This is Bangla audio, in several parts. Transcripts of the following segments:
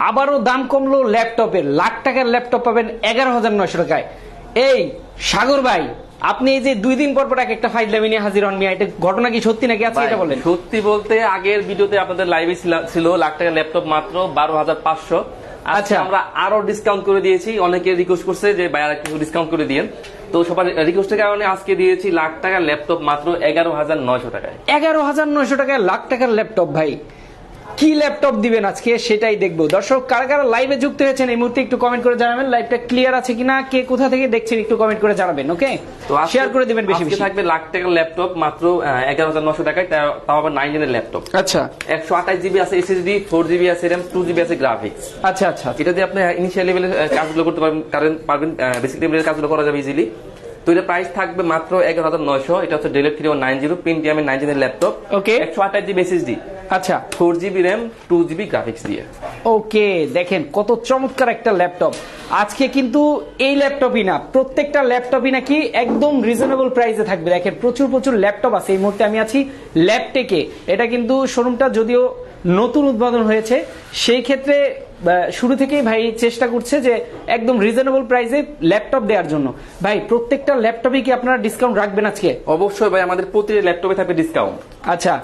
আবারও দাম কমলো ল্যাপটপের, লাখ টাকার ল্যাপটপ পাবেন 11,900 টাকায়। এই সাগর ভাই, আপনি এই যে 2 দিন পর পর একটা ফাইল নিয়ে হাজির হন মিয়া, এটা ঘটনা কি সত্যি নাকি আছে এটা বলেন। সত্যি বলতে আগের ভিডিওতে আপনাদের লাইভে ছিল লাখ টাকার ল্যাপটপ মাত্র 12,500। আচ্ছা, আমরা আরো ডিসকাউন্ট করে দিয়েছি। অনেকে রিকোয়েস্ট করছে যে ভাই আর কিছু ডিসকাউন্ট করে দিয়েন, তো সবার রিকোয়েস্টের কারণে আজকে দিয়েছি লাখ টাকার ল্যাপটপ মাত্র 11,900 টাকায়। 11,900 টাকায় লাখ টাকার ল্যাপটপ। ভাই কি ল্যাপটপ দিবেন আজকে সেটাই দেখবো। দর্শক কারা কারা লাইভে যুক্ত হয়েছেন এই মুহূর্তে একটু কমেন্ট করে জানাবেন। লাইভটা ক্লিয়ার আছে কিনা, কে কোথা থেকে দেখছেন একটু কমেন্ট করে জানাবেন। ওকে, তো শেয়ার করে দিবেন বেশি বেশি। থাকবে লাখ টাকার ল্যাপটপ মাত্র 11,900 টাকায়, তাও আবার 9 জেনের ল্যাপটপ। আচ্ছা, 128 জিবি আছে এসএসডি, 4 জিবি আছে র‍্যাম, 2 জিবি আছে গ্রাফিক্স। আচ্ছা আচ্ছা, এটা দিয়ে আপনি ইনিশিয়াল লেভেলের কাজগুলো করতে পারবেন, বেসিক লেভেলের কাজগুলো করা যাবে ইজিলি। তো এটা প্রাইস থাকবে মাত্র 11,900। এটা হচ্ছে ডেল 3190 পেন্টিয়ামের 9 জেনের ল্যাপটপ। ওকে, 128 জিবি এসএসডি, আচ্ছা 4 জিবি র‍্যাম, 2 জিবি গ্রাফিক্স দিয়ে। ওকে, দেখেন কত চমৎকার একটা ল্যাপটপ। আজকে কিন্তু এই ল্যাপটপই না, প্রত্যেকটা ল্যাপটপই নাকি একদম রিজনেবল প্রাইসে থাকবে। দেখেন প্রচুর প্রচুর ল্যাপটপ আছে। এই মুহূর্তে আমি আছি ল্যাপটেকে। এটা কিন্তু শোরুমটা যদিও নতুন উদ্বোধন হয়েছে, সেই ক্ষেত্রে শুরু থেকেই ভাই চেষ্টা করছে যে একদম রিজনেবল প্রাইসে ল্যাপটপ দেওয়ার জন্য। ভাই প্রত্যেকটা ল্যাপটপে কি আপনারা ডিসকাউন্ট রাখবেন আজকে? অবশ্যই ভাই, আমাদের প্রতিটি ল্যাপটপে থাকবে ডিসকাউন্ট। আচ্ছা,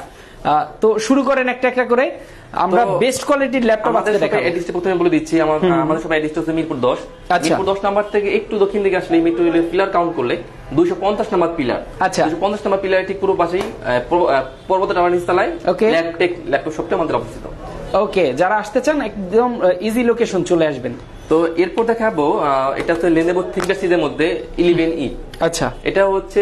তো শুরু করেন একটা একটা করে। আমরা বেস্ট কোয়ালিটির ল্যাপটপ আজকে দেখাবো। এডিসটা প্রথমে বলে দিচ্ছি, আমাদের সব এডিসটা হচ্ছে মিরপুর 10। আচ্ছা, মিরপুর 10 নাম্বার থেকে একটু দক্ষিণ দিকে আসলে মিরপুর পিলার কাউন্ট করলে 250 নাম্বার পিলার। আচ্ছা, 250 নাম্বার পিলার ঠিক পুরো পাশেই পর্বত টাওয়ার নিচতলায় ল্যাপটপ শপটা আমাদের অবস্থিত। ওকে, যারা আসতে চান একদম ইজি লোকেশন চলে আসবেন। তো এরপর দেখাবো, এটা হচ্ছে Lenovo ThinkPad সিরিজের মধ্যে 11E। আচ্ছা, এটা হচ্ছে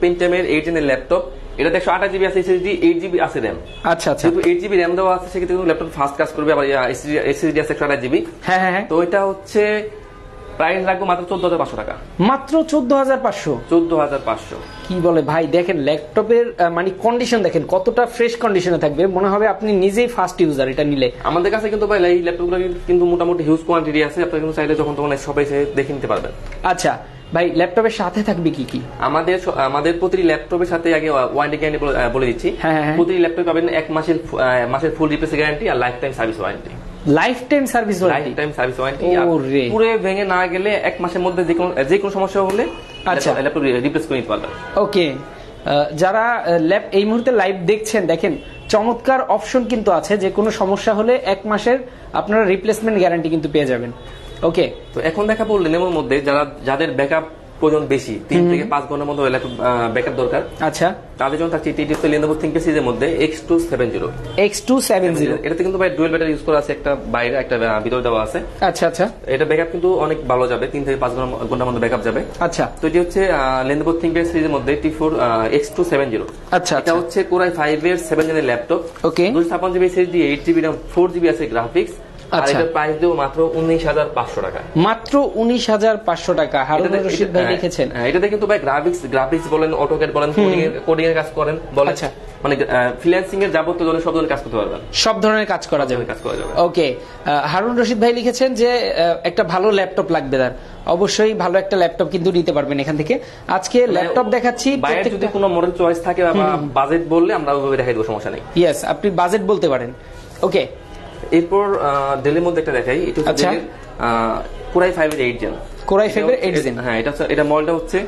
পেন্টিয়ামের 8 জেনের ল্যাপটপ। এটা 128 জিবি আছে এসএসডি, 8 জিবি আছে র‍্যাম। আচ্ছা আচ্ছা, যেহেতু 8 জিবি র‍্যাম দেওয়া আছে সেক্ষেত্রে ল্যাপটপ ফাস্ট কাজ করবে। আবার এসএসডি আছে 128 জিবি। হ্যাঁ হ্যাঁ, তো এটা হচ্ছে প্রাইস রাখবো মাত্র 14,500 টাকা। মাত্র 14,500? 14,500। কি বলে ভাই, দেখেন ল্যাপটপের মানে কন্ডিশন দেখেন কতটা ফ্রেশ কন্ডিশনে থাকবে। মনে হবে আপনি নিজেই ফার্স্ট ইউজার এটা নিলে। আমাদের কাছে কিন্তু ভাই এই ল্যাপটপগুলো কিন্তু মোটামুটি হিউজ কোয়ান্টিটি আছে, আপনারা কিন্তু চাইলে যখন তখন সবাই দেখে নিতে পারবেন। আচ্ছা ভাই, ল্যাপটপের সাথে থাকবে কি কি? আমাদের প্রতিটি ল্যাপটপের সাথে আগে ওয়ারেন্টি গ্যারান্টি বলে দিচ্ছি। প্রতিটি ল্যাপটপ পাবেন 1 মাসের ফুল রিপ্লেস গ্যারান্টি আর lifetime service warranty. Lifetime service warranty? Lifetime service warranty. পুরো ভেঙে না গেলে 1 মাসের মধ্যে যে কোনো সমস্যা হলে আচ্ছা ল্যাপটপ রিপ্লেস করে নিতে পারবেন। ওকে, যারা এই মুহূর্তে লাইভ দেখছেন দেখেন চমৎকার অপশন কিন্তু আছে, যে কোনো সমস্যা হলে 1 মাসের আপনারা রিপ্লেসমেন্ট গ্যারান্টি কিন্তু পেয়ে যাবেন। ওকে, তো এখন দেখাবো Lenovoর মধ্যে যাদের ব্যাকআপ প্রয়োজন বেশি, 3 থেকে 5 ঘন্টার মধ্যে ল্যাপটপ ব্যাকআপ দরকার। আচ্ছা, তাদের জন্য থাকছে Lenovo ThinkPad সিরিজের মধ্যে X270। X270 এটাতে কিন্তু ভাই ডুয়াল ব্যাটারি ইউজ করা আছে, একটা বাইরে একটা ভিতরে দেওয়া আছে। আচ্ছা আচ্ছা, এটা ব্যাকআপ কিন্তু অনেক ভালো যাবে, 3 থেকে 5 ঘন্টার মধ্যে ব্যাকআপ যাবে। আচ্ছা, তো এটি হচ্ছে Lenovo ThinkPad সিরিজের মধ্যে T4 X270। আচ্ছা, এটা হচ্ছে Core i5 এর 7 জেনের ল্যাপটপ। ওকে, 256 GB SSD, 8 GB RAM, 4 GB আছে গ্রাফিক্স। আর এটার প্রাইস দেব মাত্র 19,500 টাকা। মাত্র 19,500 টাকা। হারুন রশিদ ভাই লিখেছেন। এটাতে কিন্তু ভাই গ্রাফিক্স বলেন, অটোক্যাড বলেন, কোডিং এর কাজ করেন বলেন, আচ্ছা মানে ফ্রিল্যান্সিং এর যাবতীয় ধরনের সব ধরনের কাজ করতে পারবেন, সব ধরনের কাজ করা যাবে। ওকে, হারুন রশিদ ভাই লিখেছেন যে একটা ভালো ল্যাপটপ লাগবে তার। অবশ্যই ভালো একটা ল্যাপটপ কিন্তু নিতে পারবেন এখান থেকে। আজকে ল্যাপটপ দেখাচ্ছি, বাইরে যদি কোনো মডেল চয়েস থাকে বা বাজেট বললে আমরা ওইভাবে দেখাই দেব, সমস্যা নেই। ইয়েস, আপনি বাজেট বলতে পারেন। ওকে, এরপর ডেলের মধ্যে একটা দেখাই, এটা হচ্ছে Core i5 এর 8 জেন। Core i5 এর 8 জেন, হ্যাঁ এটা মডেলটা হচ্ছে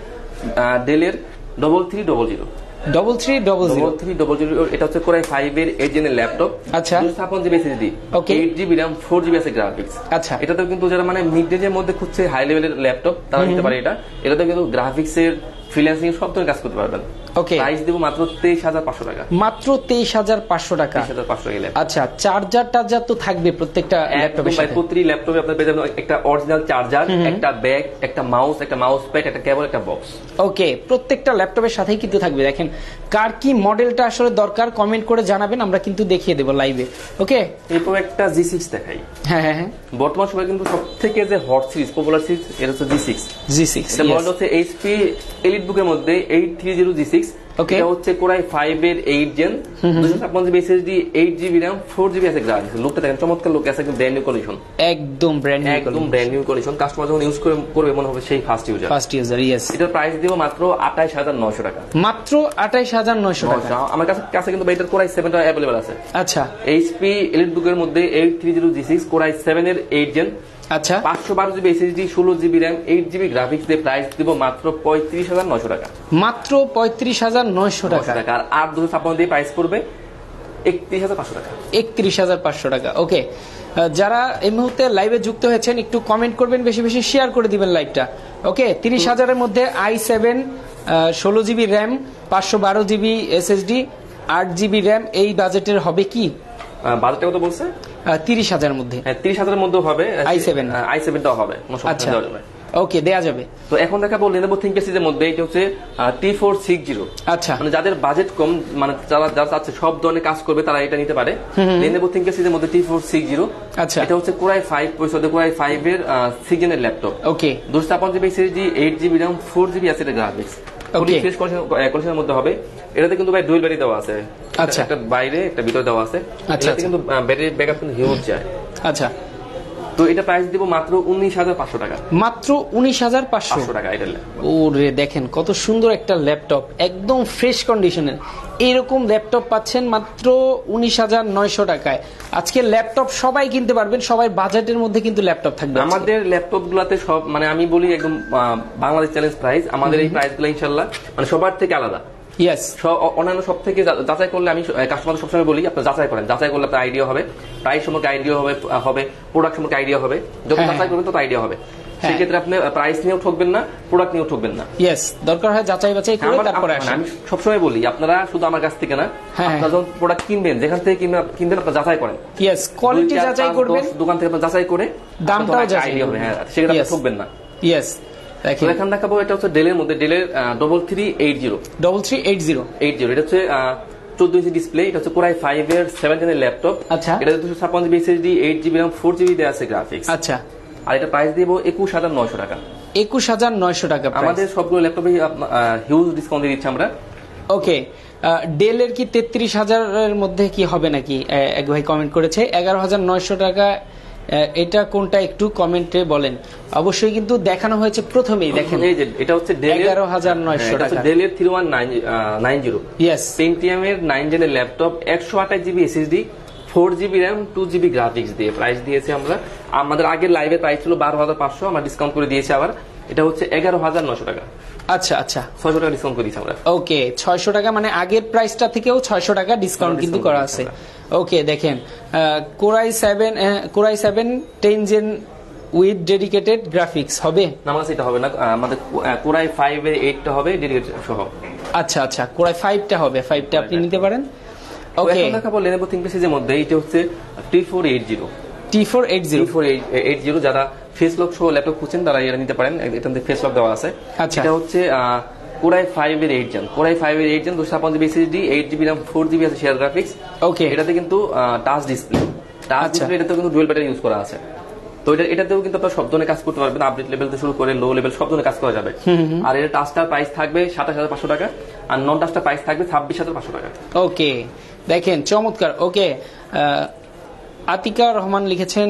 ডেলের 3300। 3300 এটা হচ্ছে Core i5 এর 8 জেনের ল্যাপটপ। আচ্ছা, 256 GB SSD, 8 GB RAM, 4 GB আছে গ্রাফিক্স। আচ্ছা, এটাতে কিন্তু যারা মানে মিড রেঞ্জের মধ্যে খুঁজছে হাই লেভেলের ল্যাপটপ তারা নিতে পারে এটা। এটাতে কিন্তু গ্রাফিক্স এর ফ্রিল্যান্সিং সব ধরনের কাজ করতে পারবেন। ওকে, প্রাইস দেব মাত্র 23,500 টাকা। মাত্র 23,500 টাকা। 23,500 টাকা। আচ্ছা, চার্জার তো থাকবে প্রত্যেকটা ল্যাপটপের সাথে। প্রতিটি ল্যাপটপে আপনার পেয়ে যাবেন একটা অরিজিনাল চার্জার, একটা ব্যাগ, একটা মাউস প্যাড, একটা কেবল, একটা বক্স। ওকে, প্রত্যেকটা ল্যাপটপের সাথেই কিন্তু থাকবে। দেখেন কার কি মডেলটা আসলে দরকার কমেন্ট করে জানাবেন, আমরা কিন্তু দেখিয়ে দেব লাইভে। ওকে, এরপর একটা G6 দেখাই। হ্যাঁ হ্যাঁ, বর্তমান সময়ে কিন্তু সবথেকে যে হট সিরিজ, পপুলার সিরিজ, এটা হচ্ছে G6। G6 এটা মডেল হচ্ছে HP এলিট বুকের মধ্যে 830 G6। ওকে এটা হচ্ছে কোরাই 5 এর 8 gen 256 GB SSD 8 GB RAM 4 GB আছে গ্রাফিক্স। লুকটা দেখেন চমৎকার লুক আছে, একদম ব্র্যান্ড নিউ কন্ডিশন, একদম ব্র্যান্ড নিউ কন্ডিশন। কাস্টমার যখন ইউজ করবে মনে হবে সেই ফার্স্ট ইউজার। ইয়েস, এটার প্রাইস দিব মাত্র 28900 টাকা। মাত্র 28900 টাকা। আমার কাছে কিন্তু এটার কোরাই 7 টা अवेलेबल আছে। আচ্ছা, এইচপি এলিটবুকের মধ্যে 8300G6 কোরাই 7 এর 8 জেন, আচ্ছা 512 GB SSD 16 GB RAM 8 GB graphics দিয়ে প্রাইস দিব মাত্র 35900 টাকা। মাত্র 35900 টাকা। আর 256 দিয়ে প্রাইস করবে 31500 টাকা। 31500 টাকা। ওকে, যারা এই মুহূর্তে লাইভে যুক্ত হয়েছেন একটু কমেন্ট করবেন, বেশি বেশি শেয়ার করে দিবেন লাইভটা। ওকে, 30000 এর মধ্যে i7 16 GB RAM 512 GB SSD 8 GB RAM, এই বাজেটের হবে কি? বাজেটটা কত বলছে? 30000 এর মধ্যে। হ্যাঁ, 30000 এর মধ্যে হবে। i7 টাও হবে, কোনো সমস্যা আচ্ছা, নেই। ওকে, দেয়া যাবে। তো এখন দেখাবো Lenovo ThinkPad সিরিজের মধ্যে এটা হচ্ছে T460। আচ্ছা, মানে যাদের বাজেট কম, মানে যারা চাচ্ছে সব ধরনের কাজ করবে তারা এটা নিতে পারে। Lenovo ThinkPad সিরিজের মধ্যে T460। আচ্ছা, এটা হচ্ছে কোরাই 5 প্রসেসর, কোরাই 5 এর 6 জেনের ল্যাপটপ। ওকে, 256 GB SSD 8 GB RAM 4 GB আছে গ্রাফিক্স। ওকে, ফ্রেশ কন্ডিশনের মধ্যে হবে। এটাতে কিন্তু ভাই ডুয়াল ব্যাটারি দেওয়া আছে। আচ্ছা, একটা বাইরে একটা ভিতরে দেওয়া আছে। আচ্ছা, এটাতে কিন্তু ব্যাটারি ব্যাকআপ কিন্তু হিউজ যায়। আচ্ছা, তো এটা প্রাইস দিব মাত্র 19500 টাকা। মাত্র 19500 টাকা। এটা ওরে দেখেন কত সুন্দর একটা ল্যাপটপ, একদম ফ্রেশ কন্ডিশনের। এইরকম ল্যাপটপ পাচ্ছেন মাত্র 19900 টাকায়। আজকে ল্যাপটপ সবাই কিনতে পারবেন, সবাই বাজেটের মধ্যে কিন্তু ল্যাপটপ থাকবে। আমাদের ল্যাপটপ গুলাতে সব, মানে আমি বলি একদম বাংলাদেশ চ্যালেঞ্জ প্রাইস। আমাদের এই প্রাইস গুলো ইনশাল্লাহ মানে সবার থেকে আলাদা। ইয়েস, অন্যান্য সব থেকে যাচাই করলে, আমি কাস্টমার সবসময় বলি আপনার যাচাই করেন, যাচাই করলে আপনার আইডিয়া হবে, প্রাইস সম্পর্কে আইডিয়া হবে, প্রোডাক্ট সম্পর্কে আইডিয়া হবে। যত যাচাই করবেন তত আইডিয়া হবে। সেক্ষেত্রে আপনি প্রাইস নিয়েও ঠকবেন না, প্রোডাক্ট নিয়েও ঠকবেন না। ইয়েস, দরকার হয় যাচাই বাছাই করে তারপরে আসেন। আমি সবসময় বলি আপনারা শুধু আমার কাছ থেকে না, আপনারা যখন প্রোডাক্ট কিনবেন, যেখান থেকে কিনবেন আপনারা যাচাই করেন। ইয়েস, কোয়ালিটি যাচাই করবেন, দোকান থেকে আপনারা যাচাই করে দামটাও যাচাই আইডিয়া হবে। হ্যাঁ, সেক্ষেত্রে আপনি ঠকবেন না। ইয়েস, এখন দেখাবো এটা হচ্ছে ডেলের মধ্যে, ডেলের 3380। 3380 এটা হচ্ছে 14 ইঞ্চি ডিসপ্লে। এটা হচ্ছে কোরাই 5 এর 7 জেনের ল্যাপটপ। আচ্ছা, এটা 256 GB SSD 8 GB RAM 4 GB দেয়া আছে গ্রাফিক্স। আচ্ছা, আর এটা প্রাইস দিব 21900 টাকা। 21900 টাকা। আমাদের সবগুলো ল্যাপটপে হিউজ ডিসকাউন্ট দিয়ে দিচ্ছি আমরা। ওকে, ডেলের কি 33000 এর মধ্যে কি হবে নাকি? এক ভাই কমেন্ট করেছে 11900 টাকা। এটা কোনটা একটু কমেন্টে বলেন। অবশ্যই কিন্তু দেখানো হয়েছে প্রথমেই, দেখেন এই যে এটা হচ্ছে 11900 টাকা। ডেলের 3190। ইয়েস, পেন্টিয়াম এর 9 জেনের laptop 128 GB SSD 4 GB RAM 2 GB graphics দিয়ে প্রাইস দিয়েছি আমরা। আমাদের আগের লাইভে প্রাইস ছিল 12500, আমরা ডিসকাউন্ট করে দিয়েছি আবার। এটা হচ্ছে 11900 টাকা। আচ্ছা, আচ্ছা, 600 টাকা ডিসকাউন্ট করে দিয়েছি আমরা। ওকে, 600 টাকা, মানে আগের প্রাইসটা থেকেও 600 টাকা ডিসকাউন্ট কিন্তু করা আছে। ওকে, দেখেন core i 7 10 gen with dedicated graphics হবে না? আমার কাছে এটা হবে না, আমাদের কোরাই 5 এর 8 টা হবে ডেডিকেটেড সহ। আচ্ছা, আচ্ছা, কোরাই 5টা হবে, 5টা আপনি নিতে পারেন। ওকে, এখন দেখাবো Lenovo ThinkPad সিরিজের মধ্যে এটা হচ্ছে T480। যারা ফেস লক সহ ল্যাপটপ খুঁজছেন তারা এটা নিতে পারেন, এটাতে ফেস লক দেওয়া আছে। আচ্ছা, এটা হচ্ছে কোরাই 5 এর 8 জেন, কোরাই 5 এর 8 gen 256 GB SSD 8 GB RAM 4 GB আছে শেয়ার গ্রাফিক্স। ওকে, এটাতে কিন্তু টাচ ডিসপ্লে, এটাতে কিন্তু ডুয়াল ব্যাটারি ইউজ করা আছে। তো এটাতেও কিন্তু আপনারা সব ধরনের কাজ করতে পারবেন, আপডেট লেভেল থেকে শুরু করে লো লেভেল সব ধরনের কাজ করা যাবে। আর এর টাচটার প্রাইস থাকবে 27500 টাকা, আর নন টাচটার প্রাইস থাকবে 26500 টাকা। ওকে, দেখেন চমৎকার। ওকে, আতিকা রহমান লিখেছেন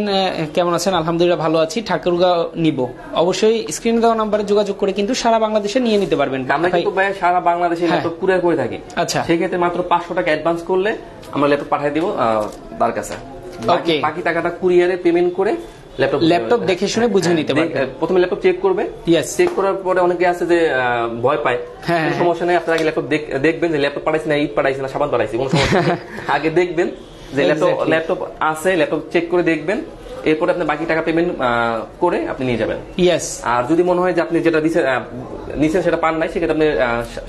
কেমন আছেন? আলহামদুলিল্লাহ ভালো আছি, ঠাকুরগাঁও নিব। অবশ্যই স্ক্রিনে দেওয়া নাম্বারে যোগাযোগ করে কিন্তু সারা বাংলাদেশে নিয়ে নিতে পারবেন। আমরা কিন্তু ভাই সারা বাংলাদেশে ল্যাপটপ কুরিয়ার করে থাকি। আচ্ছা, সেক্ষেত্রে মাত্র 500 টাকা অ্যাডভান্স করলে আমরা ল্যাপটপ পাঠিয়ে দিব তার কাছে। বাকি টাকাটা কুরিয়ারে পেমেন্ট করে ল্যাপটপ দেখে শুনে বুঝে নিতে পারবেন। প্রথমে ল্যাপটপ চেক করবে, চেক করার পরে অনেকে আছে যে ভয় পায়, সমস্যা নেই। আপনার আগে ল্যাপটপ দেখবেন যে ল্যাপটপ পাঠাইছি না ঈদ পাঠাইছি না সাবান পাঠাইছি, কোনো সমস্যা নেই। আগে দেখবেন যে ল্যাপটপ আছে, ল্যাপটপ চেক করে দেখবেন, এরপরে আপনি বাকি টাকা পেমেন্ট করে আপনি নিয়ে যাবেন। আর যদি মনে হয় যে আপনি যেটা নিছেন সেটা পান নাই, সেক্ষেত্রে আপনি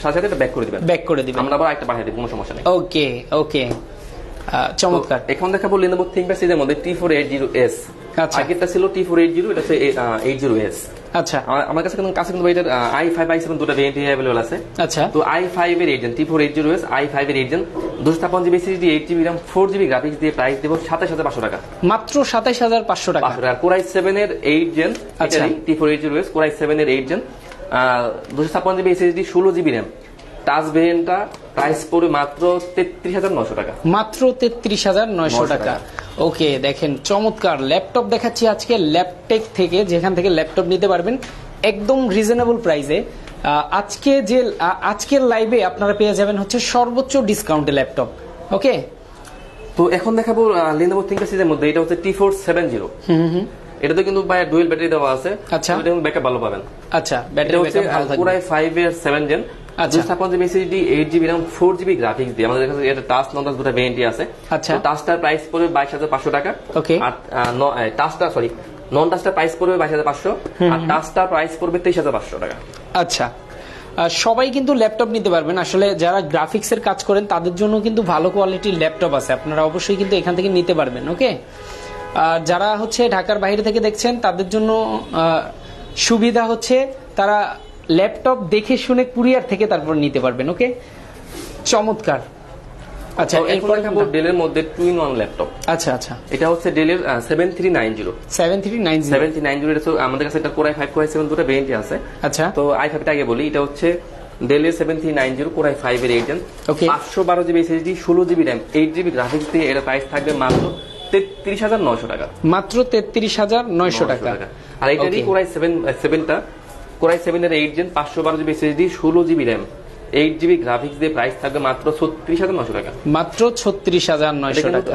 সাথে সাথে ব্যাক করে দিবেন, আমরা আবার একটা পাঠিয়ে দেব, কোনো সমস্যা নেই। ওকে, ওকে, চমৎকার। এখন দেখাবো Lenovo ThinkPad সিরিজের মধ্যে T480S। আগেরটা ছিল T480, এটা হচ্ছে 80S। আচ্ছা, আমার কাছে কিন্তু এটার i5 i7 দুটো ভেরিয়েন্ট अवेलेबल আছে। আচ্ছা, তো i5 এর 8 জেন T480S i5 এর 8 gen 256 GB SSD 8 GB RAM 4 GB graphics দিয়ে প্রাইস দেব 27500 টাকা। মাত্র 27500 টাকা। আর কোরাই 7 এর 8 জেন T480S কোরাই 7 এর 8 gen 256 GB SSD 16 GB RAM touch ভেরিয়েন্টটা প্রাইস পড়বে মাত্র 33,900 টাকা। মাত্র 33,900 টাকা। ওকে, দেখেন চমৎকার ল্যাপটপ দেখাচ্ছি আজকে ল্যাপটেক থেকে, যেখান থেকে ল্যাপটপ নিতে পারবেন একদম রিজনেবল প্রাইসে। আজকের লাইভে আপনারা পেয়ে যাবেন হচ্ছে সর্বোচ্চ ডিসকাউন্টে ল্যাপটপ। ওকে, তো এখন দেখাবো Lenovo ThinkPad এর মধ্যে, এটা হচ্ছে T470। এটাতে কিন্তু ভাই ডুয়েল ব্যাটারি দেওয়া আছে। আচ্ছা, এটা ব্যাকআপ ভালো পাবেন। আচ্ছা, ব্যাটারি ব্যাকআপ ভালো থাকবে। Core i5 এর 7 gen, 256 SSD, 8GB RAM, 4GB graphics দিয়ে আমাদের কাছে এটা টাচ নন টাচ দুটো ভেরিয়েন্টই আছে। আচ্ছা, তো টাচটার প্রাইস পড়বে 22,500 টাকা। ওকে, আর নন টাচটার প্রাইস পড়বে 22,500, আর টাচটার প্রাইস পড়বে 23,500 টাকা। আচ্ছা, সবাই কিন্তু ল্যাপটপ নিতে পারবেন। আসলে যারা গ্রাফিক্সের কাজ করেন তাদের জন্য কিন্তু ভালো কোয়ালিটির ল্যাপটপ আছে, আপনারা অবশ্যই কিন্তু এখান থেকে নিতে পারবেন। ওকে, যারা হচ্ছে ঢাকার বাইরে থেকে দেখছেন তাদের জন্য সুবিধা হচ্ছে তারা ল্যাপটপ দেখে শুনে কুরিয়ার থেকে তারপর নিতে পারবেন। ওকে, চমৎকার। আচ্ছা, এরপর দেখাবো ডেলের মধ্যে 2-in-1 ল্যাপটপ। আচ্ছা আচ্ছা, এটা হচ্ছে ডেলের 7390। এটা তো আমাদের কাছে এটা Core i5 Core i7 দুটো ভেরিয়েন্টই আছে। আচ্ছা, তো i5 টা আগে বলি, এটা হচ্ছে ডেলের 7390 Core i5 এর 8 gen, 512GB SSD, 16GB RAM, 8GB graphics দিয়ে এটা প্রাইস থাকবে মাত্র 33,900 টাকা। মাত্র 33,900 টাকা। আর এটারই Core i7 টা Core i7 এর 8 gen, 512GB SSD, 16GB RAM, 8GB graphics দিয়ে প্রাইস থাকবে মাত্র 36,900 টাকা। মাত্র 36,900 টাকা।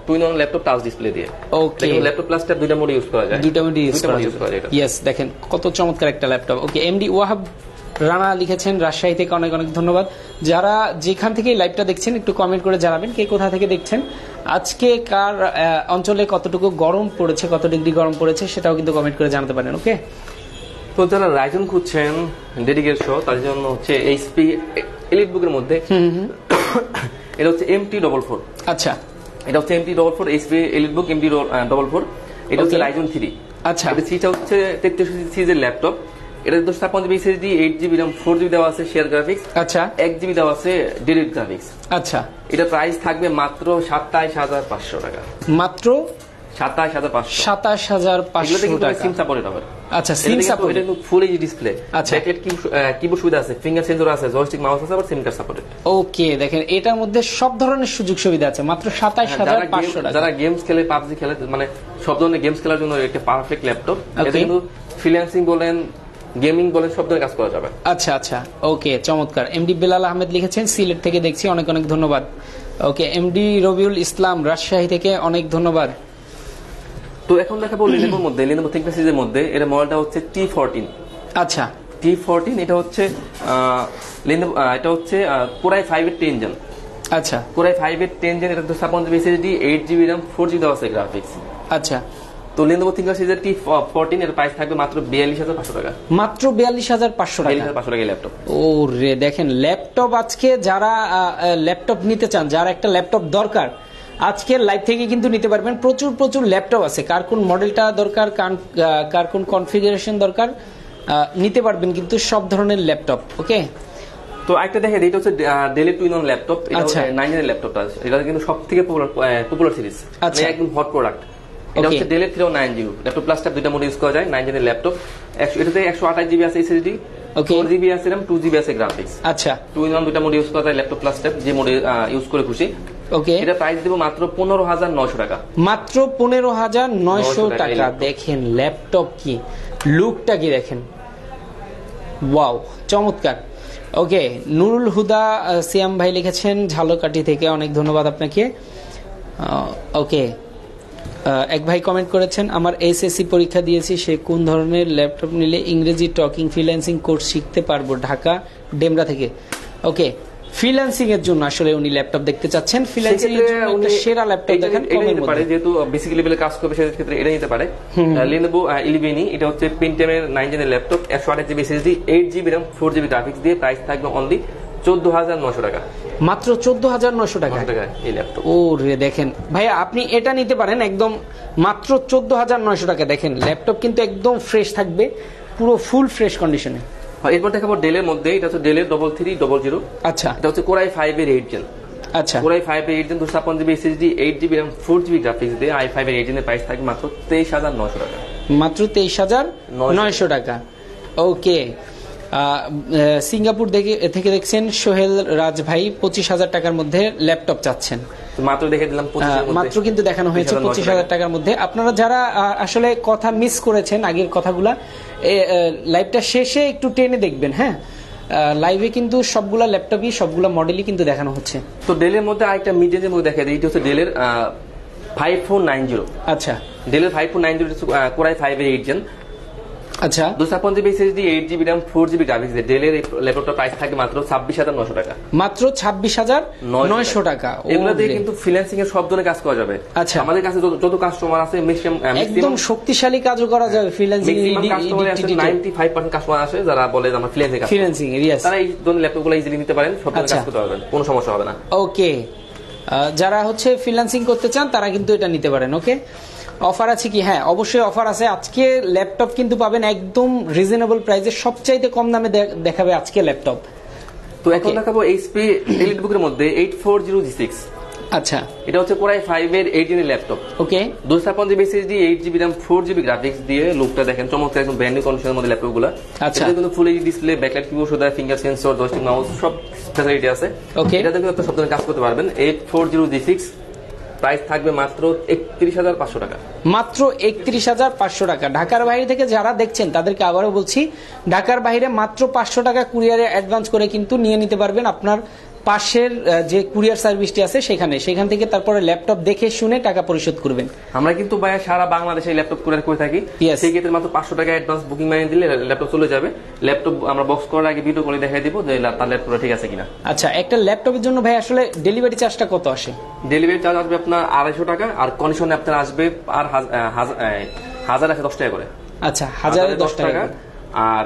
2-in-1 ল্যাপটপ টাচ ডিসপ্লে দিয়ে। ওকে, ল্যাপটপ প্লাসটা দুইটা মোডে ইউজ করা যায়। দুইটা মোডে ইউজ করা যায়। ইয়েস, দেখেন কত চমৎকার একটা ল্যাপটপ। ওকে, এমডি ওয়াহাব রানা লিখেছেন রাজশাহী থেকে, অনেক অনেক ধন্যবাদ। যারা যেখান থেকে লাইভটা দেখছেন একটু কমেন্ট করে জানাবেন কে কোথা থেকে দেখছেন। আজকে কার অঞ্চলে কতটুকু গরম পড়েছে, কত ডিগ্রি গরম পড়েছে সেটাও কিন্তু কমেন্ট করে জানাতে পারেন। ওকে, তো যারা রাইজন খুঁজছেন ডেডিকেটেড সহ তাদের জন্য হচ্ছে এইচপি এলিট বুকের মধ্যে এটা হচ্ছে MT44। আচ্ছা, এটা হচ্ছে MT44 এইচপি এলিট বুক MT44। এটা হচ্ছে রাইজন 3। আচ্ছা, এটা সিটা হচ্ছে 33 সিরিজের ল্যাপটপ। এটা 256GB SSD, 8GB RAM, 4GB দেওয়া আছে শেয়ার গ্রাফিক্স। আচ্ছা, 1GB দেওয়া আছে ডিরেক্ট গ্রাফিক্স। আচ্ছা, এটা প্রাইস থাকবে মাত্র 27,500 টাকা। মাত্র 27,500 টাকা। সিম সাপোর্টেড হবে। আচ্ছা, সিম সাপোর্ট। এটা ফুল এইচডি ডিসপ্লে। আচ্ছা, ব্যাকলাইট কিবোর্ড সুবিধা আছে, ফিঙ্গার সেন্সর আছে, জয়স্টিক মাউস আছে, আবার সিম কার্ড সাপোর্টেড। ওকে, দেখেন এটার মধ্যে সব ধরনের সুযোগ সুবিধা আছে মাত্র 27,500 টাকা। যারা গেমস খেলে, পাবজি খেলে, মানে সব ধরনের গেমস খেলার জন্য একটা পারফেক্ট ল্যাপটপ। এটা কিন্তু ফ্রিল্যান্সিং বলেন, গেমিং বলেন, সব ধরনের কাজ করা যাবে। আচ্ছা আচ্ছা, ওকে, চমৎকার। এমডি বেলাল আহমেদ লিখেছেন সিলেট থেকে দেখছি, অনেক অনেক ধন্যবাদ। ওকে, এমডি রবিউল ইসলাম রাজশাহী থেকে, অনেক ধন্যবাদ। তো এখন দেখাবো Lenovoর মধ্যে, Lenovo ThinkPad সিরিজের মধ্যে এর মডেলটা হচ্ছে T14। আচ্ছা, T14 এটা হচ্ছে Lenovo, এটা হচ্ছে Core i5 এর 10 জেন। আচ্ছা, Core i5 এর 10 জেন, এটা 256GB SSD, 8GB RAM, 4GB দেওয়া আছে গ্রাফিক্স। আচ্ছা, তো Lenovo ThinkPad সিরিজের T14 এর প্রাইস থাকবে মাত্র 42,500 টাকা। মাত্র 42,500 টাকা। 42,500 টাকা ল্যাপটপ। ও রে, দেখেন ল্যাপটপ আজকে যারা ল্যাপটপ নিতে চান, যারা একটা ল্যাপটপ দরকার, আজকের লাইভ থেকে কিন্তু নিতে পারবেন। প্রচুর প্রচুর ল্যাপটপ আছে, কার কোন মডেলটা দরকার, কার কোন কনফিগারেশন দরকার, নিতে পারবেন কিন্তু সব ধরনের ল্যাপটপ। ওকে, তো একটা দেখেন, এটা হচ্ছে ডেল 2-in-1 ল্যাপটপ। এটা হচ্ছে 9 জেনের ল্যাপটপটা, এটা কিন্তু সবথেকে পপুলার সিরিজ, মানে একদম হট প্রোডাক্ট। এটা হচ্ছে ডেল 309 ল্যাপটপ প্লাসটা দুইটা মোড ইউজ করা যায়। 9 জেনের ল্যাপটপ, এটাতে 128GB আছে SSD, 4GB আছে RAM, 2GB আছে গ্রাফিক্স। আচ্ছা, 2-in-1 দুইটা মোড ইউজ করা যায় ল্যাপটপ প্লাসটা, যে মোড ইউজ করে খুশি। ওকে, এটা প্রাইস দেব মাত্র 15,900 টাকা। মাত্র 15,900 টাকা। দেখেন ল্যাপটপ কি লুকটা কি দেখেন, ওয়াও, চমৎকার। ওকে, নুরুল হুদা সিয়াম ভাই লিখেছেন ঝালকাঠি থেকে, অনেক ধন্যবাদ আপনাকে। ওকে, এক ভাই কমেন্ট করেছেন আমার এসএসসি পরীক্ষা দিয়েছি, সে কোন ধরনের ল্যাপটপ নিলে ইংরেজি টকিং ফ্রিল্যান্সিং কোর্স শিখতে পারবো, ঢাকা ডেমরা থেকে। ওকে, ফ্রিল্যান্সিং এর জন্য আসলে উনি ল্যাপটপ দেখতে চাচ্ছেন, ফ্রিল্যান্সিং এর জন্য একটা সেরা ল্যাপটপ দেখেন কমের মধ্যে, যেহেতু বেসিক লেভেলে কাজ করবে সেই ক্ষেত্রে এটা নিতে পারে। Lenovo Elevini, এটা হচ্ছে Pentium এর 9 জেনের laptop, 128GB SSD, 8GB RAM, 4GB graphics দিয়ে প্রাইস থাকবে অনলি 14,900 টাকা। মাত্র 14,900 টাকা এই ল্যাপটপ। ও রে, দেখেন ভাইয়া আপনি এটা নিতে পারেন একদম মাত্র 14,900 টাকা। দেখেন ল্যাপটপ কিন্তু একদম ফ্রেশ থাকবে, পুরো ফুল ফ্রেশ কন্ডিশনে। এরপর দেখাবো ডেলের মধ্যে, এটা হচ্ছে ডেলের 3300। আচ্ছা, এটা হচ্ছে Core i5 এর 8 জেন। আচ্ছা, Core i5 এর 8 gen, 256GB SSD, 8GB RAM, 4GB graphics দিয়ে i5 এর 8 জেনের প্রাইস থাকবে মাত্র 23,900 টাকা। মাত্র 23,900 টাকা। ওকে, সিঙ্গাপুর থেকে দেখছেন সোহেল রাজ ভাই 25,000 টাকার মধ্যে ল্যাপটপ চাচ্ছেন। মাত্র দেখে দিলাম মাত্র কিন্তু দেখানো হয়েছে 25,000 টাকার মধ্যে। আপনারা যারা আসলে কথা মিস করেছেন আগের কথাগুলা, লাইভটা শেষে একটু টেনে দেখবেন। হ্যাঁ, লাইভে কিন্তু সবগুলা ল্যাপটপই সবগুলা মডেলই কিন্তু দেখানো হচ্ছে। তো ডেলের মধ্যে আরেকটা মিড রেঞ্জের মধ্যে দেখা যায়, এটা হচ্ছে ডেলের 5490। আচ্ছা, ডেলের 5490 কোরাই 5-8 জেন। আচ্ছা, 256 SSD 8GB RAM 4GB graphics. ডেলের এই ল্যাপটপটার প্রাইস থাকে মাত্র 26,900 টাকা। মাত্র 26,900 টাকা। এগুলো দিয়ে কিন্তু ফ্রিল্যান্সিং এর সব ধরনের কাজ করা যাবে। আচ্ছা, আমাদের কাছে যত কাস্টমার আছে একদম শক্তিশালী কাজও করা যাবে ফ্রিল্যান্সিং। 95% কাস্টমার আছে যারা বলে যে আমরা ফ্রিল্যান্সিং এরিয়া, তারা এই ধরনের ল্যাপটপগুলো ইজিলি নিতে পারেন, সব ধরনের কাজ করতে পারবেন, কোনো সমস্যা হবে না। ওকে, যারা হচ্ছে ফ্রিল্যান্সিং করতে চান তারা কিন্তু এটা নিতে পারেন। ওকে, অফার আছে কি? হ্যাঁ, অবশ্যই অফার আছে। আজকে ল্যাপটপ কিন্তু পাবেন একদম রিজনেবল প্রাইসে, সবচাইতে কম দামে দেখাবে আজকে ল্যাপটপ। তো এখন দেখাবো এইচপি এলিটবুক এর মধ্যে 840G6। আচ্ছা, এটা হচ্ছে কোরাই 5-এর 8 জেনের ল্যাপটপ। ওকে, 256GB SSD 8GB RAM 4GB graphics দিয়ে লুকটা দেখেন চমৎকার, একদম ব্র্যান্ড নিউ কন্ডিশনের মধ্যে ল্যাপটপগুলো। আচ্ছা, এটা কিন্তু full HD display, backlight keyboard, সুদা ফিঙ্গার সেন্সর, জয়স্টিক মাউস সব ফ্যাসিলিটি আছে। ওকে, এটাতে কিন্তু আপনি সব ধরনের কাজ করতে পারবেন। 840G6 প্রাইস থাকবে মাত্র 31,500 টাকা। মাত্র 31,500 টাকা। ঢাকার বাইরে থেকে যারা দেখছেন তাদেরকে আবারও বলছি, ঢাকার বাইরে মাত্র 500 টাকা কুরিয়ারে অ্যাডভান্স করে কিন্তু নিয়ে নিতে পারবেন আপনার পাশের যে কুরিয়ার সার্ভিসটি আছে সেখান থেকে তারপরে ল্যাপটপ দেখে শুনে টাকা পরিশোধ করবেন। আমরা কিন্তু ভাইয়া সারা বাংলাদেশে ল্যাপটপ কুরিয়ার করে থাকি। সেই ক্ষেত্রে মাত্র 500 টাকা অ্যাডভান্স বুকিং মানিয়ে দিলে ল্যাপটপ চলে যাবে। ল্যাপটপ আমরা বক্স করার আগে ভিডিও করে দেখাই দিব যে তার ল্যাপটপটা ঠিক আছে কিনা। আচ্ছা, একটা ল্যাপটপের জন্য ভাই আসলে ডেলিভারি চার্জটা কত আসে? ডেলিভারি চার্জ আসবে আপনার 250 টাকা, আর কন্ডিশনে আপনার আসবে আর 1010 টাকা করে। আচ্ছা, 1010 টাকা, আর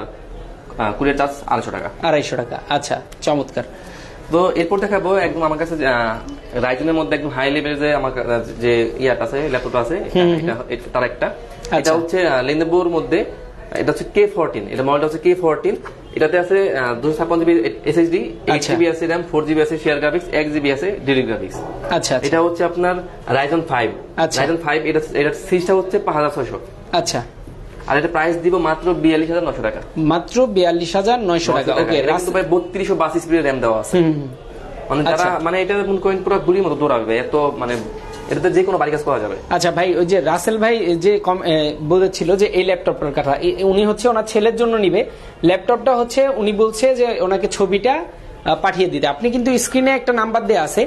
কুরিয়ার চার্জ 250 টাকা। 250 টাকা। আচ্ছা, চমৎকার। তো এরপর দেখাবো একদম আমার কাছে রাইজনের মধ্যে একদম হাই লেভেল যে আমার যে ইয়াটা আছে, ল্যাপটপ আছে, তার একটা। এটা হচ্ছে লেনোভোর মধ্যে, এটা হচ্ছে K14। এটা মডেলটা হচ্ছে K14। এটাতে আছে 256GB SSD, 8GB আছে RAM, 4GB আছে শেয়ার গ্রাফিক্স, 1GB আছে ডিরেক্ট গ্রাফিক্স। আচ্ছা, এটা হচ্ছে আপনার Ryzen 5। Ryzen 5 এটা সিরিজটা হচ্ছে 5600। আচ্ছা, আর এটা প্রাইস দিব মাত্র 42,900 টাকা। মাত্র 42,900 টাকা। ওকে, রাস্তা ভাই 3232 স্পিডের RAM দেওয়া আছে। মানে যারা মানে এটা মনে করেন পুরো গুলির মতো দৌড়াবে, এত মানে এটাতে যে কোনো বাড়ি কাজ করা যাবে। আচ্ছা ভাই, ওই যে রাসেল ভাই যে বলেছিল যে এই ল্যাপটপটার কথা, উনি হচ্ছে ওনার ছেলের জন্য নিবে ল্যাপটপটা। হচ্ছে উনি বলছে যে ওনাকে ছবিটা পাঠিয়ে দিতে। আপনি কিন্তু স্ক্রিনে একটা নাম্বার দেয়া আছে,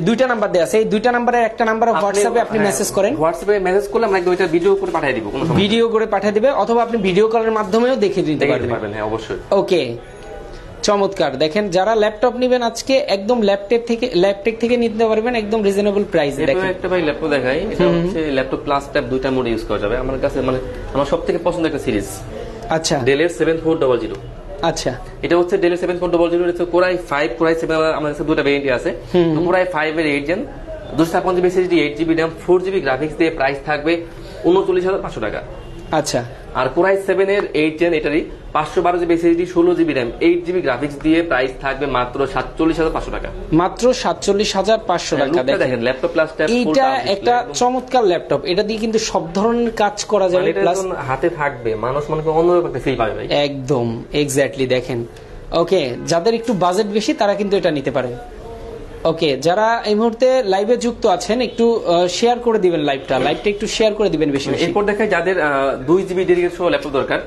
দুইটা নাম্বার দেয়া আছে, এই দুইটা নাম্বারের একটা নাম্বার হোয়াটসঅ্যাপে আপনি মেসেজ করেন। হোয়াটসঅ্যাপে মেসেজ করলে আমরা দুইটা ভিডিও করে পাঠিয়ে দিব, কোনো সমস্যা নেই। ভিডিও করে পাঠিয়ে দিবে, অথবা আপনি ভিডিও কলের মাধ্যমেও দেখে দিতে পারবেন। হ্যাঁ, অবশ্যই। ওকে, চমৎকার। দেখেন, যারা ল্যাপটপ নেবেন আজকে একদম ল্যাপটপ থেকে নিতে পারবেন একদম রিজনেবল প্রাইসে। দেখেন একটা ভাই ল্যাপটপ দেখাই, এটা হচ্ছে ল্যাপটপ প্লাস ট্যাব দুইটা মোড ইউজ করা যাবে। আমার কাছে মানে আমার সবথেকে পছন্দের একটা সিরিজ। আচ্ছা, ডেলের 7400। আচ্ছা, এটা হচ্ছে ডেলের 7400। এটা কোরাই 5, কোরাই 7, আমাদের কাছে দুটো ভেরিয়েন্ট আছে। তো কোরাই 5 এর 8 gen, 256GB SSD, 8GB RAM, 4GB graphics দিয়ে প্রাইস থাকবে 39,500 টাকা। আচ্ছা, আর কোরাই 7 এর 8 জেন, এটারই 512GB SSD, 16GB RAM, 8GB graphics দিয়ে প্রাইস থাকবে মাত্র 47,500 টাকা। মাত্র 47,500 টাকা। দেখেন ল্যাপটপ প্লাস ট্যাব, এটা একটা চমৎকার ল্যাপটপ। এটা দিয়ে কিন্তু সব ধরনের কাজ করা যাবে, প্লাস হাতে থাকবে, মানুষ মনে করে অন্যরকম একটা ফিল পাবে ভাই। একদম এক্স্যাক্টলি। দেখেন, ওকে, যাদের একটু বাজেট বেশি তারা কিন্তু এটা নিতে পারে। ওকে, যারা এই মুহূর্তে লাইভে যুক্ত আছেন একটু শেয়ার করে দিবেন, লাইভটা একটু শেয়ার করে দিবেন বেশি বেশি। এরপর দেখায় যাদের 2GB ডেডিকেটেড সহ ল্যাপটপ দরকার,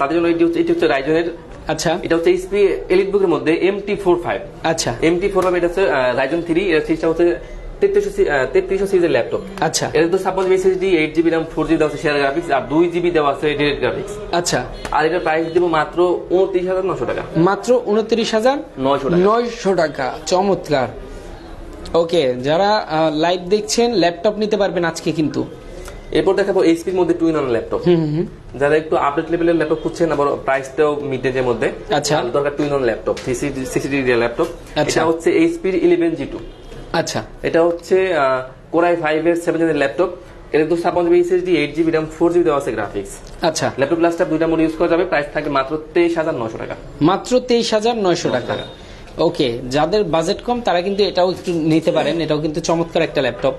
তাদের জন্য এটি হচ্ছে রাইজনের। আচ্ছা, এটা হচ্ছে এইচপি এলিটবুক এর মধ্যে MT45। আচ্ছা, MT45 এটা হচ্ছে রাইজন 3। এর সিরিজটা হচ্ছে 3300 সিরিজের ল্যাপটপ। আচ্ছা, এটা তো 56GB SSD, 8GB RAM, 4GB দেওয়া আছে শেয়ার গ্রাফিক্স, আর 2GB দেওয়া আছে ডিরেক্ট গ্রাফিক্স। আচ্ছা, আর এটার প্রাইস দিব মাত্র 29,900 টাকা। মাত্র 29,900 টাকা। চমৎকার। ওকে, যারা লাইভ দেখছেন ল্যাপটপ নিতে পারবেন আজকে কিন্তু। এরপর দেখাবো এইচপির মধ্যে 2-in-1 ল্যাপটপ। যারা একটু আপডেট লেভেলের ল্যাপটপ খুঁজছেন, আবার প্রাইসটাও মিড রেঞ্জের মধ্যে, আচ্ছা, দরকার 2-in-1 ল্যাপটপ, 60 ডিগ্রি ল্যাপটপ। এটা হচ্ছে এইচপির 11G2। আচ্ছা, এটা হচ্ছে কোরাই 5 এর 7 জেনের ল্যাপটপ। এটা 256GB SSD, 8GB RAM, 4GB দেওয়া আছে গ্রাফিক্স। আচ্ছা, ল্যাপটপ প্লাসটা দুইটা মোড ইউজ করা যাবে। প্রাইস থাকে মাত্র 23,900 টাকা। মাত্র 23,900 টাকা। ওকে, যাদের বাজেট কম তারা কিন্তু এটাও একটু নিতে পারেন। এটাও কিন্তু চমৎকার একটা ল্যাপটপ।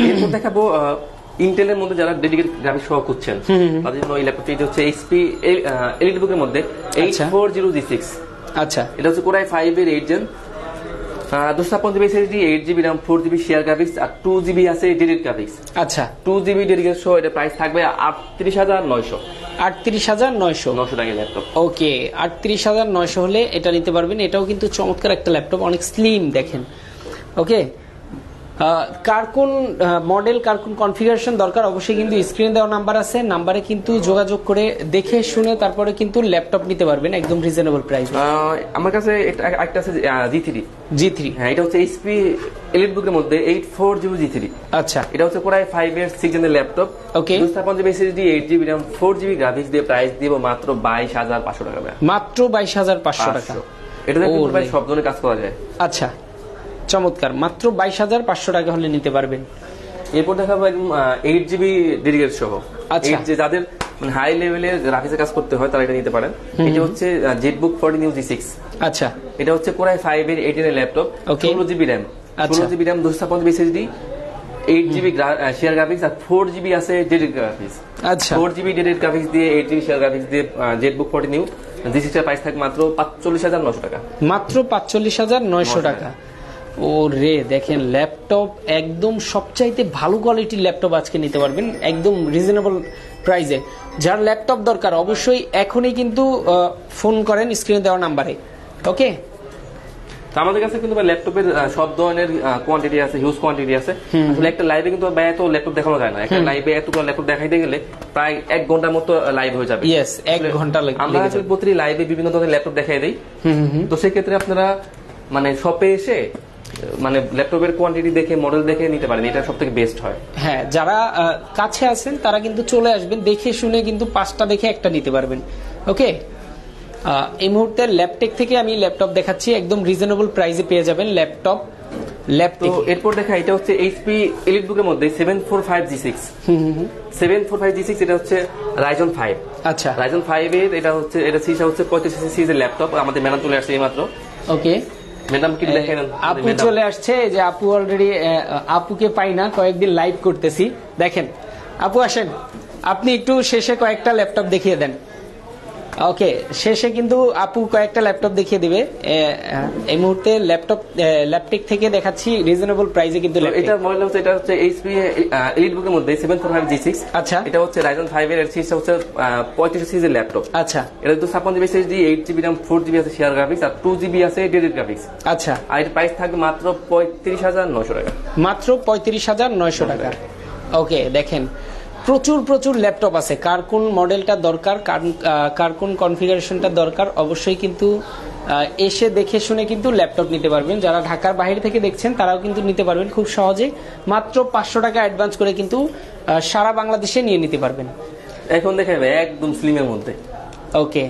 এরপর দেখাবো ইন্টেলের মধ্যে যারা ডেডিকেটেড গ্রাফিক্স সহ খুঁজছেন তাদের জন্য এই ল্যাপটপটি হচ্ছে এইচপি এলিট বুকের মধ্যে 840G6। আচ্ছা, এটা হচ্ছে কোরাই 5 এর 8 gen, 256 GB SSD, 8 GB RAM, 4 GB share graphics আর 2 জিবি আছে ডেডিকেটেড গ্রাফিক্স। আচ্ছা, 2 জিবি ডেডিকেটেড সহ এটা প্রাইস থাকবে 38,900 38,900 টাকা ল্যাপটপ। ওকে, 38,900 হলে এটা নিতে পারবেন। এটাও কিন্তু চমৎকার একটা ল্যাপটপ, অনেক স্লিম দেখেন। ওকে, কার কোন মডেল, কার কোন কনফিগারেশন দরকার অবশ্যই কিন্তু স্ক্রিনে দেওয়া নাম্বার আছে, নাম্বারে কিন্তু যোগাযোগ করে দেখে শুনে তারপরে কিন্তু ল্যাপটপ নিতে পারবেন একদম রিজনেবল প্রাইস। আমার কাছে একটা আছে G3। হ্যাঁ, এটা হচ্ছে এইচপি এলিট বুকের মধ্যে 84GB G3। আচ্ছা, এটা হচ্ছে কোরাই 5 এর 6 জেনের ল্যাপটপ। ওকে, 256 GB SSD, 8 GB RAM, 4 GB graphics দিয়ে প্রাইস দিব মাত্র 22,500 টাকা। মাত্র 22,500 টাকা। এটাতে কিন্তু প্রায় সব ধরনের কাজ করা যায়। আচ্ছা, চমৎকার, মাত্র 22,500 টাকা হলে নিতে পারবেন। এরপর দেখাবো একদম 8 জিবি ডেডিকেট সহ। আচ্ছা, যে যাদের মানে হাই লেভেলের গ্রাফিক্সের কাজ করতে হয় তারা এটা নিতে পারেন। এটা হচ্ছে জেটবুক 14 G6। আচ্ছা, এটা হচ্ছে কোরাই 5 এর 8 এর laptop, 16 GB RAM, 16 GB RAM, 256 GB SSD, 8 GB share graphics আর 4 জিবি আছে ডেডিকেট গ্রাফিক্স। আচ্ছা, 4 জিবি ডেডিকেট গ্রাফিক্স দিয়ে 8 জিবি শেয়ার গ্রাফিক্স দিয়ে জেটবুক 14 G6 এর প্রাইস থাকে মাত্র 45,900 টাকা। মাত্র 45,900 টাকা। ও রে, দেখেন ল্যাপটপ একদম সবচাইতে ভালো কোয়ালিটির ল্যাপটপ আজকে নিতে পারবেন একদম রিজনেবল প্রাইসে। যার ল্যাপটপ দরকার অবশ্যই এখনই কিন্তু ফোন করেন স্ক্রিনে দেওয়া নাম্বারে। ওকে, তো আমাদের কাছে কিন্তু ল্যাপটপের সব ধরনের কোয়ান্টিটি আছে, হিউজ কোয়ান্টিটি আছে। আসলে একটা লাইভে কিন্তু এত ল্যাপটপ দেখানো যায় না। একটা লাইভে এতগুলো ল্যাপটপ দেখাইতে গেলে প্রায় 1 ঘন্টার মতো লাইভ হয়ে যাবে। ইয়েস, 1 ঘন্টা লাগে। আমরা আসলে প্রতিটি লাইভে বিভিন্ন ধরনের ল্যাপটপ দেখাই দেই। তো সেক্ষেত্রে আপনারা মানে শপে এসে মানে ল্যাপটপের কোয়ান্টিটি দেখে মডেল দেখে নিতে পারেন, এটা সবথেকে বেস্ট হয়। হ্যাঁ, যারা কাছে আছেন তারা কিন্তু চলে আসবেন, দেখে শুনে কিন্তু 5টা দেখে একটা নিতে পারবেন। ওকে, এই মুহূর্তে ল্যাপটেক থেকে আমি ল্যাপটপ দেখাচ্ছি, একদম রিজনেবল প্রাইসে পেয়ে যাবেন ল্যাপটপ। তো এরপর দেখা, এটা হচ্ছে এইচপি এলিট বুকের মধ্যে 745G6। 745G6 এটা হচ্ছে রাইজন 5। আচ্ছা, রাইজন 5 এর এটা হচ্ছে সিরিজটা হচ্ছে 35 সিরিজের ল্যাপটপ। আমাদের ম্যাডাম চলে আসছে এইমাত্র। ওকে, ম্যাডাম কি দেখেন, আপু চলে আসছে। যে আপু অলরেডি, আপুকে পাই না, কয়েকদিন লাইভ করতেছি। দেখেন আপু আসেন, আপনি একটু শেষে কয়েকটা ল্যাপটপ দেখিয়ে দেন। ওকে, শেষে কিন্তু আপু কয়েকটা ল্যাপটপ দেখিয়ে দিবে। এই মুহূর্তে ল্যাপটেক থেকে দেখাচ্ছি রিজনেবল প্রাইসে কিন্তু এটা মডেল হচ্ছে, এটা হচ্ছে এইচপি এলিট বুকের মধ্যে 745G6। আচ্ছা, এটা হচ্ছে রাইজন 5 এর সিরিজটা হচ্ছে 35 সিরিজের ল্যাপটপ। আচ্ছা, এটা 256 GB SSD, 8 GB RAM, 4 GB আছে শেয়ার গ্রাফিক্স আর 2 জিবি আছে ডেডিকেটেড গ্রাফিক্স। আচ্ছা, আর এর প্রাইস থাকবে মাত্র 35,900 টাকা। মাত্র 35,900 টাকা। ওকে, দেখেন প্রচুর ল্যাপটপ আছে। কার কোন মডেলটা দরকার, কার কোন কনফিগারেশনটা দরকার অবশ্যই কিন্তু এসে দেখে শুনে কিন্তু ল্যাপটপ নিতে পারবেন। যারা ঢাকার বাইরে থেকে দেখছেন তারাও কিন্তু নিতে পারবেন খুব সহজে। মাত্র 500 টাকা অ্যাডভান্স করে কিন্তু সারা বাংলাদেশে নিয়ে নিতে পারবেন। এখন দেখাবে একদম স্লিমের মধ্যে। ওকে,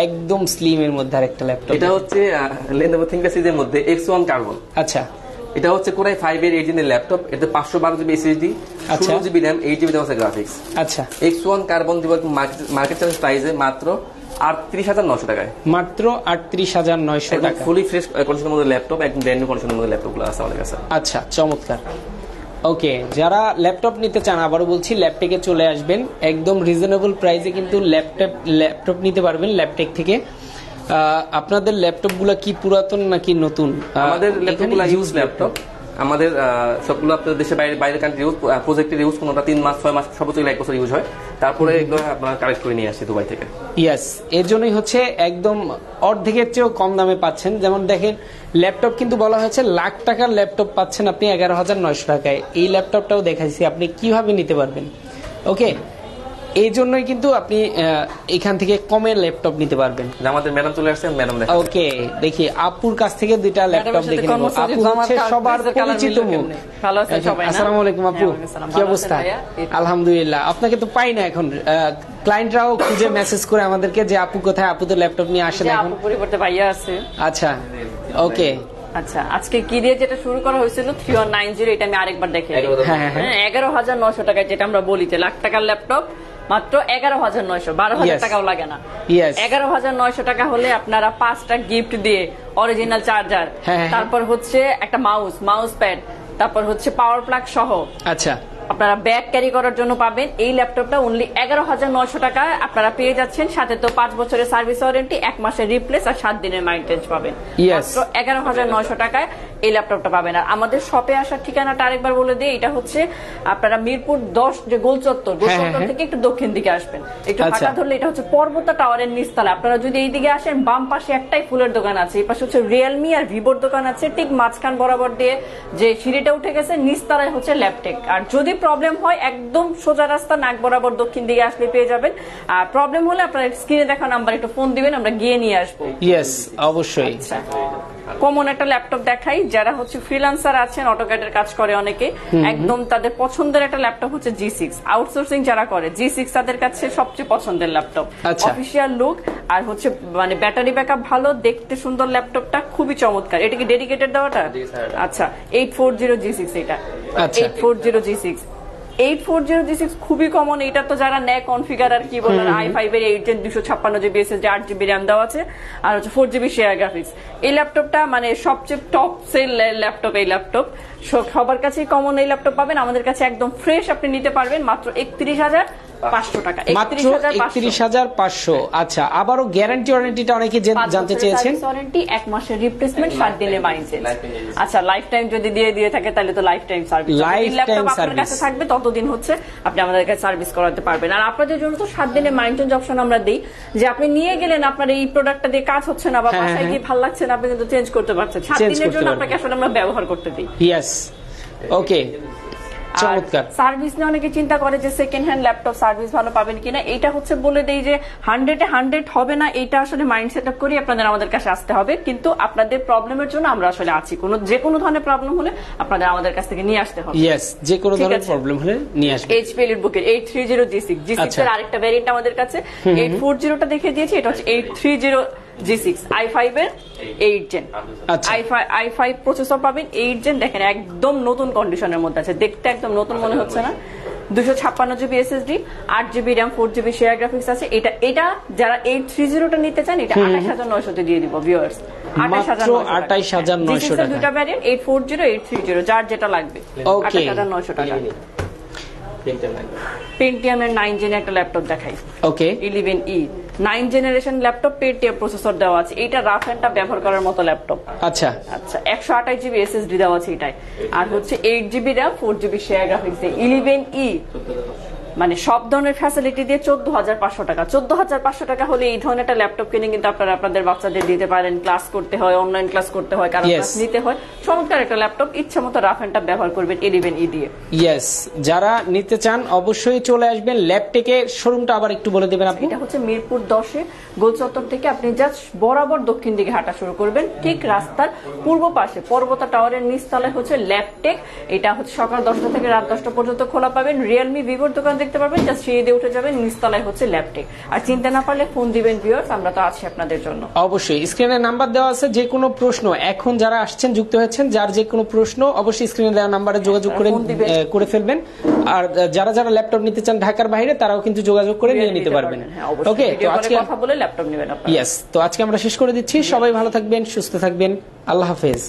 একদম স্লিমের মধ্যে আরেকটা ল্যাপটপ। এটা হচ্ছে Lenovo ThinkPad সিরিজের মধ্যে X1 কার্বন। আচ্ছা, এটা হচ্ছে কোরাই 5 এর 8 জেনের ল্যাপটপ। এতে 512 GB SSD, 16 GB RAM, 8 GB আছে গ্রাফিক্স। আচ্ছা, X1 কার্বন দিব মার্কেট চ্যালেঞ্জ প্রাইসে মাত্র 38,900 টাকায়। মাত্র 38,900 টাকা। ফুলি ফ্রেশ কন্ডিশনের মধ্যে ল্যাপটপ, একদম ব্র্যান্ড নিউ কন্ডিশনের মধ্যে ল্যাপটপগুলো আছে আমাদের কাছে। আচ্ছা, চমৎকার। ওকে, যারা ল্যাপটপ নিতে চান আবারও বলছি ল্যাপটেকে চলে আসবেন, একদম রিজনেবল প্রাইসে কিন্তু ল্যাপটপ নিতে পারবেন ল্যাপটেক থেকে। আপনাদের ল্যাপটপগুলো কি পুরাতন নাকি নতুন? আমাদের ল্যাপটপগুলো ইউজ ল্যাপটপ। আমাদের সবগুলো আপনাদের দেশে বাইরে কান্ট্রি ইউজ, প্রজেক্টের ইউজ, কোনটা 3 মাস 6 মাস সর্বোচ্চ 1 বছর ইউজ হয়। তারপরে এগুলো আপনারা কালেক্ট করে নিয়ে আসি দুবাই থেকে। ইয়েস, এর জন্যই হচ্ছে একদম অর্ধেকের চেয়েও কম দামে পাচ্ছেন। যেমন দেখেন ল্যাপটপ কিন্তু বলা হয়েছে লাখ টাকার ল্যাপটপ পাচ্ছেন আপনি 11,900 টাকায়। এই ল্যাপটপটাও দেখাইছি আপনি কিভাবে নিতে পারবেন। ওকে, এই জন্যই কিন্তু আপনি এখান থেকে কমে ল্যাপটপ নিতে পারবেন। আমাদের ম্যাডাম চলে আসছেন, ম্যাডাম দেখেন। ওকে, দেখি আপুর কাছ থেকে দুইটা ল্যাপটপ দেখে নেব। আপু হচ্ছে সবার পরিচিত মুখ। ভালো আছেন সবাই? আসসালামু আলাইকুম আপু, কি অবস্থা? আলহামদুলিল্লাহ। আপনাকে তো পাই না এখন, ক্লায়েন্টরাও খুঁজে মেসেজ করে আমাদেরকে যে আপু কোথায়, আপু তো ল্যাপটপ নিয়ে আসেন এখন। আপু পরিবর্তে ভাইয়া আছে। আচ্ছা, ওকে। আচ্ছা, আজকে কি দিয়ে যেটা শুরু করা হয়েছিল 3190, এটা আমি আরেকবার দেখে 11,900 টাকায়, যেটা আমরা বলি যে লাখ টাকার ল্যাপটপ মাত্র 11,900, 12,000 টাকাও লাগে না। 11,900 টাকা হলে আপনারা 5টা গিফট দিয়ে অরিজিনাল চার্জার, তারপর হচ্ছে একটা মাউস প্যাড, তারপর হচ্ছে পাওয়ার প্লাগ সহ, আচ্ছা আপনারা ব্যাগ ক্যারি করার জন্য পাবেন। এই ল্যাপটপটা অনলি 11,900 টাকায় আপনারা পেয়ে যাচ্ছেন, সাথে তো 5 বছরের সার্ভিস ওয়ারেন্টি, 1 মাসের রিপ্লেস আর 7 দিনের মাইন্টেন্স পাবেন। মাত্র 11,900 টাকায় এই ল্যাপটপটা পাবেন। আর আমাদের শপে আসার ঠিকানাটা আরেকবার বলে দিই, এটা হচ্ছে আপনারা মিরপুর 10 যে গোল চত্বর থেকে একটু দক্ষিণ দিকে আসবেন, একটু হাঁটা ধরলে এটা হচ্ছে পর্বতা টাওয়ারের নিচতলা। আপনারা যদি এই দিকে আসেন, বাম পাশে একটাই ফুলের দোকান আছে, এই পাশে হচ্ছে রিয়েলমি আর ভিভোর দোকান আছে, ঠিক মাঝখান বরাবর দিয়ে যে সিঁড়িটা উঠে গেছে নিচতলায় হচ্ছে ল্যাপটেক। আর যদি প্রবলেম হয় একদম সোজা রাস্তা নাক বরাবর দক্ষিণ দিকে আসলে পেয়ে যাবেন। আর প্রবলেম হলে আপনারা স্ক্রিনে দেখা নাম্বার একটু ফোন দিবেন, আমরা গিয়ে নিয়ে আসবো। ইয়েস, অবশ্যই। কমন একটা ল্যাপটপ দেখাই, যারা হচ্ছে ফ্রিল্যান্সার আছেন, অটোক্যাডের কাজ করে অনেকে, একদম তাদের পছন্দের একটা ল্যাপটপ হচ্ছে G6। আউটসোর্সিং যারা করে G6 তাদের কাছে সবচেয়ে পছন্দের ল্যাপটপ। অফিসিয়াল লুক আর হচ্ছে মানে ব্যাটারি ব্যাকআপ ভালো, দেখতে সুন্দর, ল্যাপটপটা খুবই চমৎকার। এটা কি ডেডিকেটেড দেওয়াটা? আচ্ছা, 840 G6 এটা। 840 G6 840G6 খুবই কমন। এটা তো যারা নেয় কনফিগার আর কি বলার, i5 এর 8 Gen 256GB SSD 8GB RAM দেওয়া আছে, আর হচ্ছে 4GB শেয়ার গ্রাফিক্স। এই ল্যাপটপটা মানে সবচেয়ে টপ সেল ল্যাপটপ। এই ল্যাপটপ সবার কাছেই কমন এই ল্যাপটপ পাবেন, আমাদের কাছে একদম ফ্রেশ আপনি নিতে পারবেন মাত্র 31,500 টাকা। 31,500। আচ্ছা, আবারও গ্যারান্টি ওয়ারেন্টিটা অনেকে জানতে চেয়েছেন। ওয়ারেন্টি, 1 মাসের রিপ্লেসমেন্ট, 7 দিনের মাইন্টেন্স। আচ্ছা, লাইফ টাইম যদি দিয়ে থাকে তাহলে তো লাইফ টাইম সার্ভিস। ল্যাপটপ আপনার কাছে থাকবে ততদিন হচ্ছে আপনি আমাদের কাছে সার্ভিস করাতে পারবেন। আর আপনাদের জন্য তো 7 দিনের মাইন্টেন্স অপশন আমরা দেই, যে আপনি নিয়ে গেলেন, আপনার এই প্রোডাক্টটা দিয়ে কাজ হচ্ছে না বা বাসায় গিয়ে ভালো লাগছে না, আপনি কিন্তু চেঞ্জ করতে পারছেন। 7 দিনের জন্য আপনাকে আসলে আমরা ব্যবহার করতে দিই। ইয়েস, ওকে, চমৎকার। সার্ভিস নিয়ে অনেকে চিন্তা করে যে সেকেন্ড হ্যান্ড ল্যাপটপ সার্ভিস ভালো পাবেন কিনা। এটা হচ্ছে বলে দেই যে 100 হবে না, এটা আসলে মাইন্ড সেট আপ করে আপনাদের আমাদের কাছে আসতে হবে। কিন্তু আপনাদের প্রবলেমের জন্য আমরা আসলে আছি, যে কোনো ধরনের প্রবলেম হলে আপনাদের আমাদের কাছ থেকে নিয়ে আসতে হবে। ইয়েস, যে কোনো ধরনের প্রবলেম হলে নিয়ে আসবেন। HP এলিটবুকের 830G6 এর আরেকটা ভ্যারিয়েন্ট আমাদের কাছে, 840টা দেখে দিয়েছি, এটা হচ্ছে 830G6 i5 এর 8 Gen। i5 প্রসেসর পাবেন 8 Gen। দেখেন একদম নতুন কন্ডিশনের মধ্যে আছে, দেখতে একদম নতুন মনে হচ্ছে না। 256GB SSD, 8GB RAM, 4GB share graphics আছে। এটা যারা 830টা নিতে চান, এটা 28,900 তে দিয়ে দিব ভিউয়ার্স। 28,900 টাকা। দুটো ভ্যারিয়েন্ট, 840, 830, যার যেটা লাগবে। 28,900 টাকা। পেন্টিয়ামের 9 Gen একটা ল্যাপটপ দেখাই। ওকে, 11E 9 generation laptop, Pentium processor দেওয়া আছে। এটা রাফ এন্ড টাফ ব্যবহার করার মতো ল্যাপটপ। আচ্ছা, 128GB SSD দেওয়া আছে এটাই, আর হচ্ছে 8GB RAM, 4GB share graphics দিয়ে 11E। মানে সব ধরনের ফ্যাসিলিটি দিয়ে 14,500 টাকা। 14,500 টাকা হলে এই ধরনের একটা ল্যাপটপ কিনে কিন্তু আপনারা আপনাদের বাচ্চাদের দিতে পারেন। ক্লাস করতে হয়, অনলাইন ক্লাস করতে হয়, কারণ ক্লাস নিতে হয়। চমৎকার একটা ল্যাপটপ, ইচ্ছা মতো রাফ এন্ড টাফ ব্যবহার করবেন 11E দিয়ে। ইয়েস, যারা নিতে চান অবশ্যই চলে আসবেন। ল্যাপটেকের শোরুমটা আবার একটু বলে দেবেন আপনি। এটা হচ্ছে মিরপুর 10-এ গোল চত্বর থেকে আপনি জাস্ট বরাবর দক্ষিণ দিকে হাঁটা শুরু করবেন, ঠিক রাস্তার পূর্ব পাশে পর্বতা টাওয়ারের নিচতলায় হচ্ছে ল্যাপটেক। এটা হচ্ছে সকাল 10টা থেকে রাত 10টা পর্যন্ত খোলা পাবেন। রিয়েলমি, ভিভোর দোকান দেখতে পারবেন, জাস্ট সিঁড়ি দিয়ে উঠে যাবেন, নিচতলায় হচ্ছে ল্যাপটেক। আর চিনতে না পারলে ফোন দিবেন ভিউয়ার্স, আমরা তো আছি আপনাদের জন্য। অবশ্যই স্ক্রিনে নাম্বার দেওয়া আছে, যে কোনো প্রশ্ন এখন যারা আসছেন যুক্ত হয়েছেন, যার যে কোনো প্রশ্ন অবশ্যই স্ক্রিনে দেওয়া নাম্বারে যোগাযোগ করে ফেলবেন। আর যারা ল্যাপটপ নিতে চান ঢাকার বাইরে, তারাও কিন্তু যোগাযোগ করে নিয়ে নিতে পারবেন। ওকে, তো আজকে কথা বলে ল্যাপটপ নেবেন আপনারা। ইয়েস, তো আজকে আমরা শেষ করে দিচ্ছি। সবাই ভালো থাকবেন, সুস্থ থাকবেন, আল্লাহ হাফেজ।